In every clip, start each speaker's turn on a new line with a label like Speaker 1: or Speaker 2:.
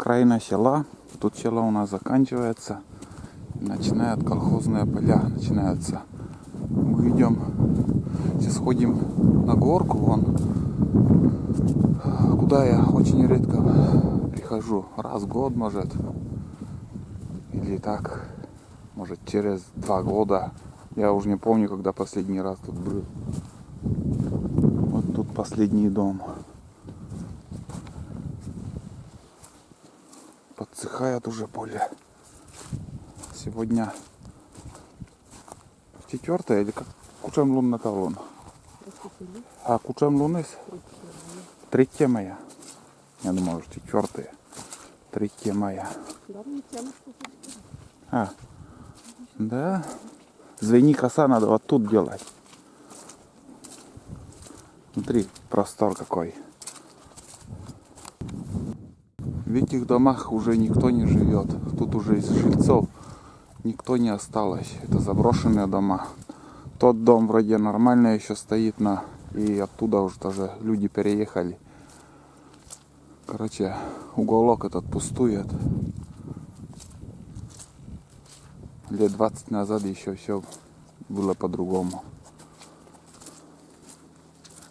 Speaker 1: окраина села. Тут село у нас заканчивается. Начинают колхозные поля. Начинаются. Мы идем. Сейчас ходим на горку. Вон. Куда я очень редко прихожу. Раз в год, может. Или так. Может через 2 года. Я уже не помню, когда последний раз тут был. Вот тут последний дом. Подсыхает уже поле. Сегодня 4 или как? Кучам лунна талон. А кучам луны? 3 мая. Я думал, 4. 3 мая. А, да. Звени коса надо вот тут делать. Смотри, простор какой. В этих домах уже никто не живет. Тут уже из жильцов никто не осталось. Это заброшенные дома. Тот дом вроде нормально еще стоит, и оттуда уже даже люди переехали. Короче, уголок этот пустует. Лет 20 назад еще все было по-другому.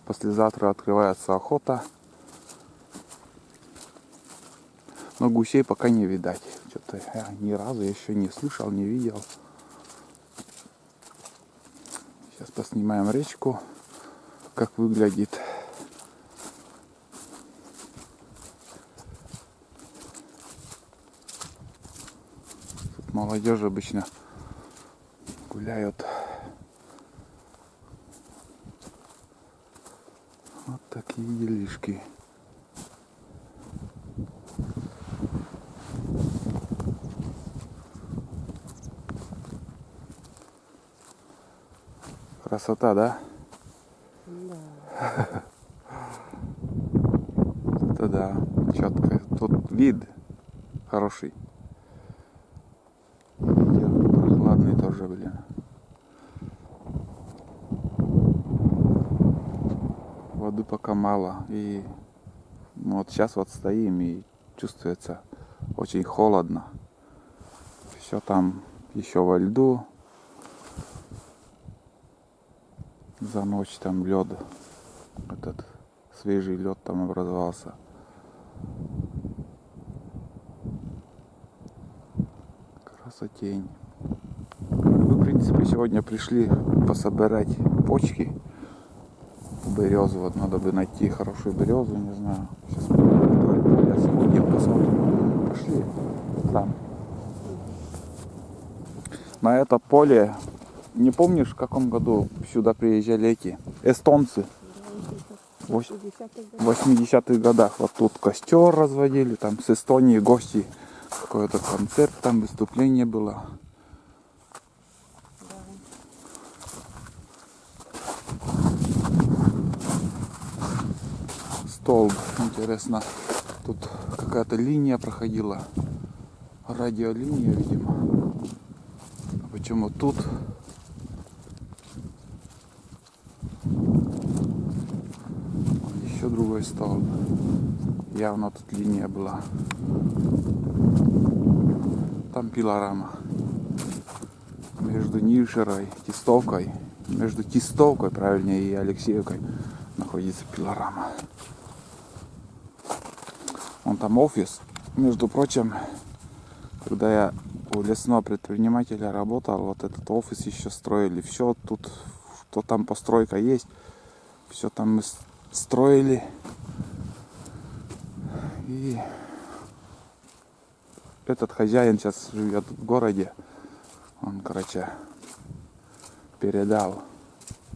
Speaker 1: Послезавтра открывается охота. Но гусей пока не видать. Что-то я ни разу еще не слышал, не видел. Сейчас поснимаем речку, как выглядит. Тут молодежь обычно гуляют. Вот такие делишки. Красота, да? Да. Это да, четко. Тут вид хороший. Прохладный тоже, блин. Воды пока мало. И вот сейчас вот стоим и чувствуется очень холодно. Все там еще во льду. За ночь там лед, этот свежий лед там образовался. Красотень. Мы, в принципе, сегодня пришли пособирать почки. Березу, вот надо бы найти хорошую березу, не знаю. Сейчас мы сегодня посмотрим. Пошли там. На это поле. Не помнишь, в каком году сюда приезжали эти эстонцы? В 80-х годах. Вот тут костер разводили, там с Эстонии гости. Какой-то концерт, там выступление было. Столб, интересно. Тут какая-то линия проходила. Радиолиния, видимо. А почему тут? Другой столб. Явно тут линия была. Там пилорама. Между Нишерой, Тистовкой, между Тистовкой, правильнее, и Алексеевкой находится пилорама. Вон там офис. Между прочим, когда я у лесного предпринимателя работал, вот этот офис еще строили. Все тут, что там постройка есть, все там мы строили. И этот хозяин сейчас живет в городе. Он, короче, передал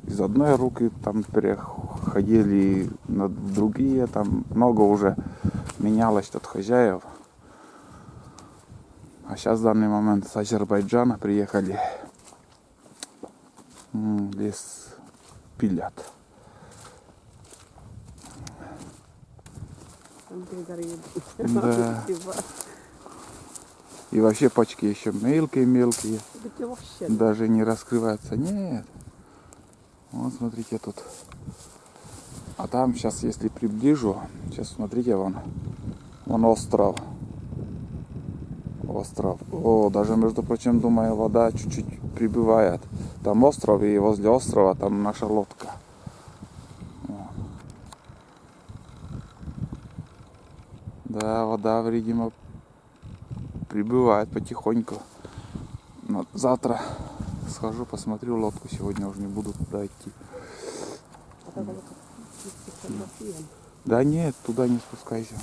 Speaker 1: из одной руки, там переходили на другие, там много уже менялось тут хозяев. А сейчас в данный момент с Азербайджана приехали. Лес пилят. Да. И вообще почки еще мелкие. Даже не раскрываются. Нет. Вот смотрите тут. А там сейчас, если приближу, сейчас смотрите, вон остров. Остров. О, даже, между прочим, думаю, вода чуть-чуть прибывает. Там остров, и возле острова там наша лодка. Да, вода, видимо, прибывает потихоньку. Но завтра схожу, посмотрю лодку. Сегодня уже не буду туда идти. Да нет, туда не спускайся.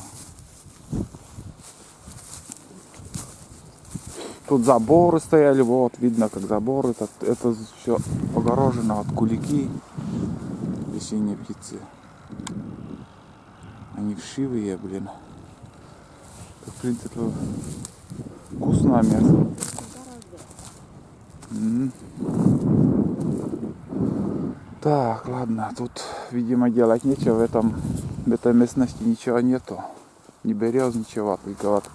Speaker 1: Тут заборы стояли, вот, видно, как заборы. Это все огорожено от кулики. Весенние птицы. Они вшивые, блин. В принципе, вкусное мясо. Так, ладно, тут, видимо, делать нечего. В этой местности ничего нету. Ни берез, ничего, только вот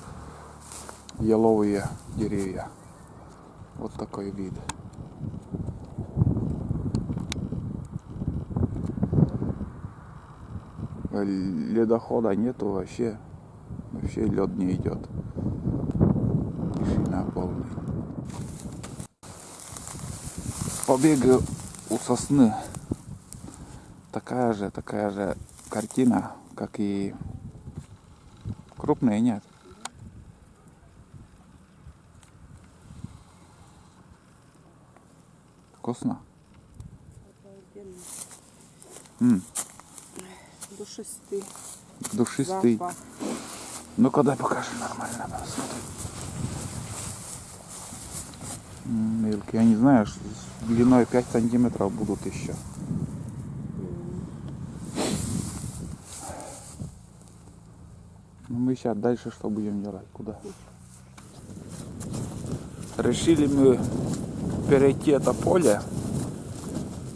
Speaker 1: еловые деревья. Вот такой вид. Ледохода нету вообще. Вообще лед не идет. Тишина полная. Побегаю у сосны. Такая же картина, как и крупные, нет. Вкусно?
Speaker 2: Душистый.
Speaker 1: Душистый.
Speaker 2: Запах.
Speaker 1: Ну-ка дай покажи нормально. Посмотри. Мелкие, я не знаю, длиной 5 сантиметров будут еще. Ну мы сейчас дальше что будем делать? Куда? Решили мы перейти это поле.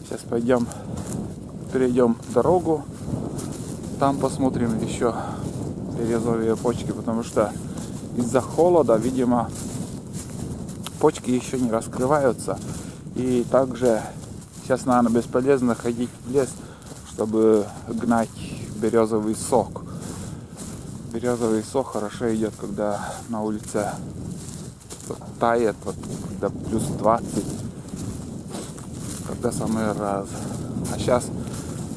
Speaker 1: Сейчас перейдем дорогу. Там посмотрим еще березовые почки, потому что из-за холода, видимо, почки еще не раскрываются. И также сейчас, наверное, бесполезно ходить в лес, чтобы гнать березовый сок. Березовый сок хорошо идет, когда на улице тает, вот, когда плюс 20, когда самый раз. А сейчас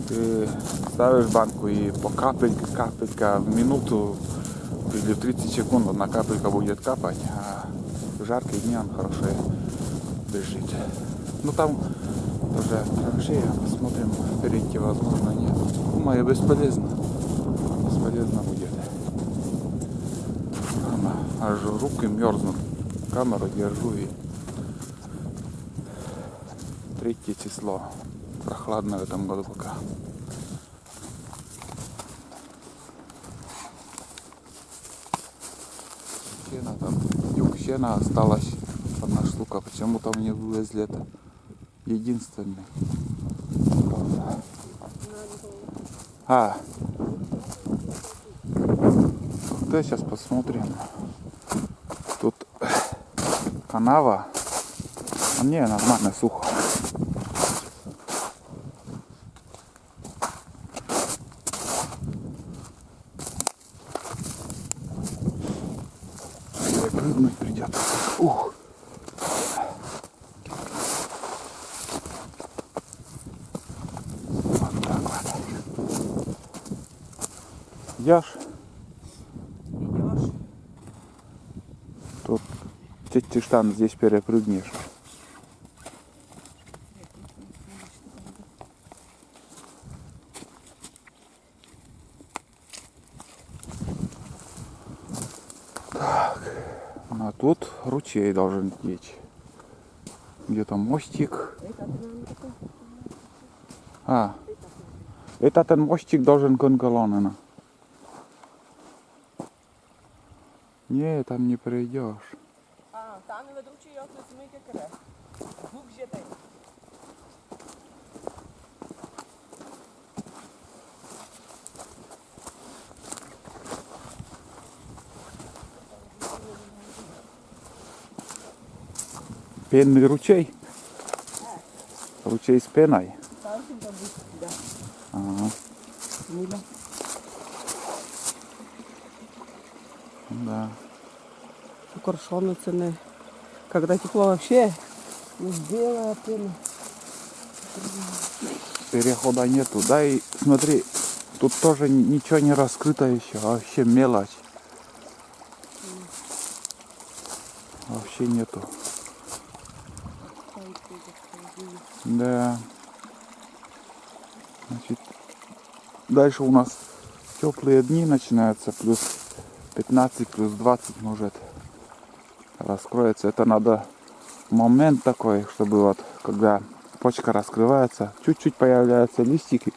Speaker 1: ты ставишь банку и по капелька в минуту или в 30 секунд одна капелька будет капать, а в жаркие дни он хорошо бежит. Ну там тоже траншея, посмотрим, перейти возможно нет. Думаю, бесполезно. Бесполезно будет. Аж руки мерзнут. Камеру держу и 3 число. Прохладно в этом году пока. Сено там, юг сена осталось. Одна штука. Почему-то мне вывезли это. Единственный. Да, сейчас посмотрим. Тут канава. А не, нормально, сухо. Прыгнуть придется. Ух. Вот так вот. Идешь?
Speaker 2: Идешь.
Speaker 1: Тут ты штан здесь перепрыгнешь. Так, а тут ручей должен течь. Где-то мостик. Этот мостик должен к Ангалонена. Не, там не пройдешь.
Speaker 2: Там не ведучий його смийки кере. Гук жете.
Speaker 1: Пенный ручей. Ручей с пеной.
Speaker 2: Там всегда будет, да.
Speaker 1: Ага.
Speaker 2: Мило.
Speaker 1: Да.
Speaker 2: коршоны цены. Когда тепло вообще белая пена.
Speaker 1: Перехода нету. Да и смотри, тут тоже ничего не раскрыто еще. Вообще мелочь. Вообще нету. Да. Значит, дальше у нас теплые дни начинаются. Плюс 15, плюс 20 может раскроется. Это надо момент такой, чтобы вот когда почка раскрывается, чуть-чуть появляются листики,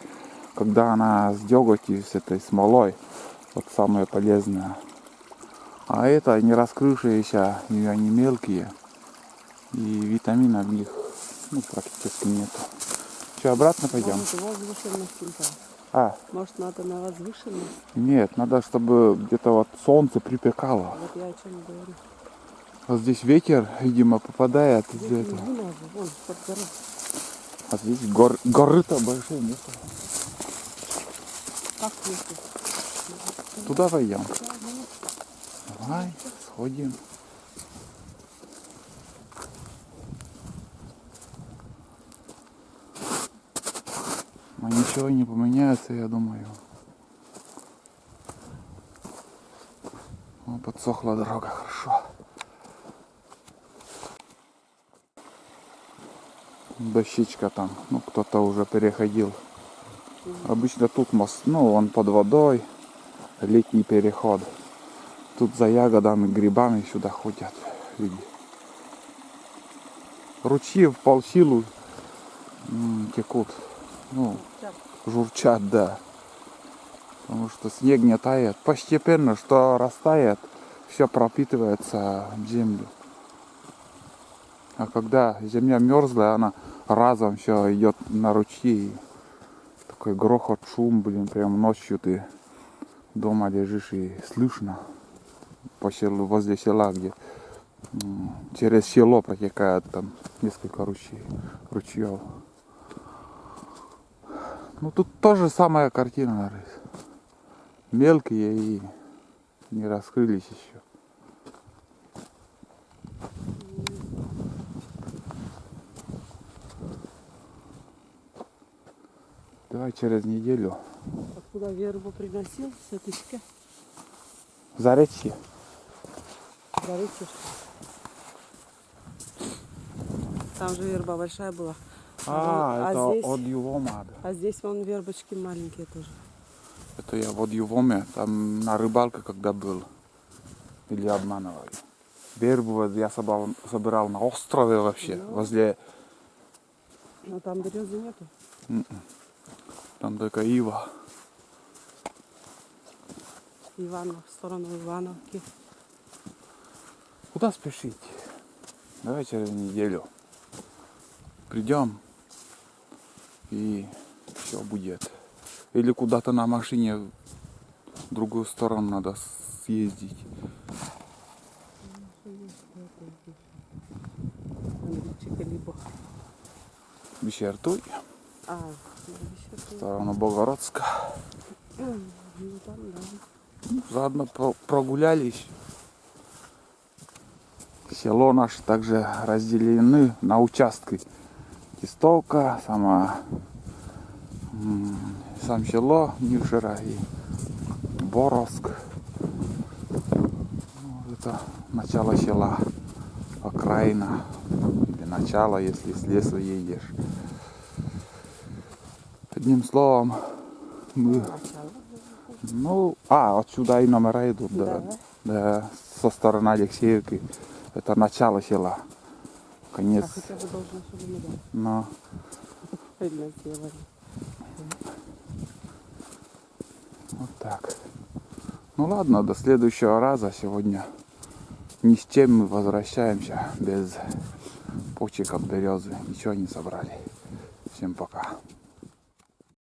Speaker 1: когда она с деготью, с этой смолой, вот самое полезное. А это не раскрывшиеся, и они мелкие, и витаминов в них практически нету. Что, обратно пойдем?
Speaker 2: Может, возвышенность.
Speaker 1: А,
Speaker 2: Может, надо на возвышенность?
Speaker 1: нет, надо, чтобы где-то вот солнце припекало.
Speaker 2: Вот я о чем говорю.
Speaker 1: Вот здесь ветер, видимо, попадает из
Speaker 2: Здесь
Speaker 1: этого.
Speaker 2: внизу надо, вон, под горой.
Speaker 1: А здесь горы-то большие нету.
Speaker 2: Как если?
Speaker 1: Туда пойдем. Давай, сходим. Но ничего не поменяется, я думаю. О, подсохла дорога, хорошо. Дощечка там, кто-то уже переходил. Обычно тут мост, он под водой, летний переход. Тут за ягодами, грибами сюда ходят люди. Ручьи в полсилу текут. Журчат, да. Потому что снег не тает. Постепенно, что растает, все пропитывается в землю. А когда земля мерзлая, она разом все идет на ручьи. Такой грохот, шум, прям ночью ты дома лежишь и слышно по селу, возле села, где через село протекает там несколько ручьев. Тут тоже самая картина, нарис. Мелкие и не раскрылись еще. Давай через неделю.
Speaker 2: Откуда вербу приносил с этички?
Speaker 1: Заречье.
Speaker 2: Заречье, что ли? Там же верба большая была.
Speaker 1: Это
Speaker 2: здесь?
Speaker 1: от Ювома.
Speaker 2: А здесь вон вербочки маленькие тоже.
Speaker 1: Это я в Ювоме, там на рыбалке когда был. Или обманывали. Вербу я собирал на острове вообще, возле...
Speaker 2: Но там березы нету.
Speaker 1: Там только ива.
Speaker 2: Иванов, в сторону Ивановки.
Speaker 1: Куда спешить? Давай через неделю придем и все будет. Или куда-то на машине в другую сторону надо съездить. Бещертуй. В сторону Богородска.
Speaker 2: Там, да.
Speaker 1: Заодно прогулялись. Село наше также разделены на участки. Кистовка, сам село Нюшера и Боровск. Это начало села, окраина. Или начало, если с леса едешь. Одним словом, отсюда и номера идут, да, со стороны Алексеевки. Это начало села. Конец.
Speaker 2: А хотя бы должно сюда медать.
Speaker 1: Но.
Speaker 2: Видно, сделали.
Speaker 1: Вот так. Ладно, до следующего раза. Сегодня ни с чем мы возвращаемся без почек от березы. Ничего не собрали. Всем пока.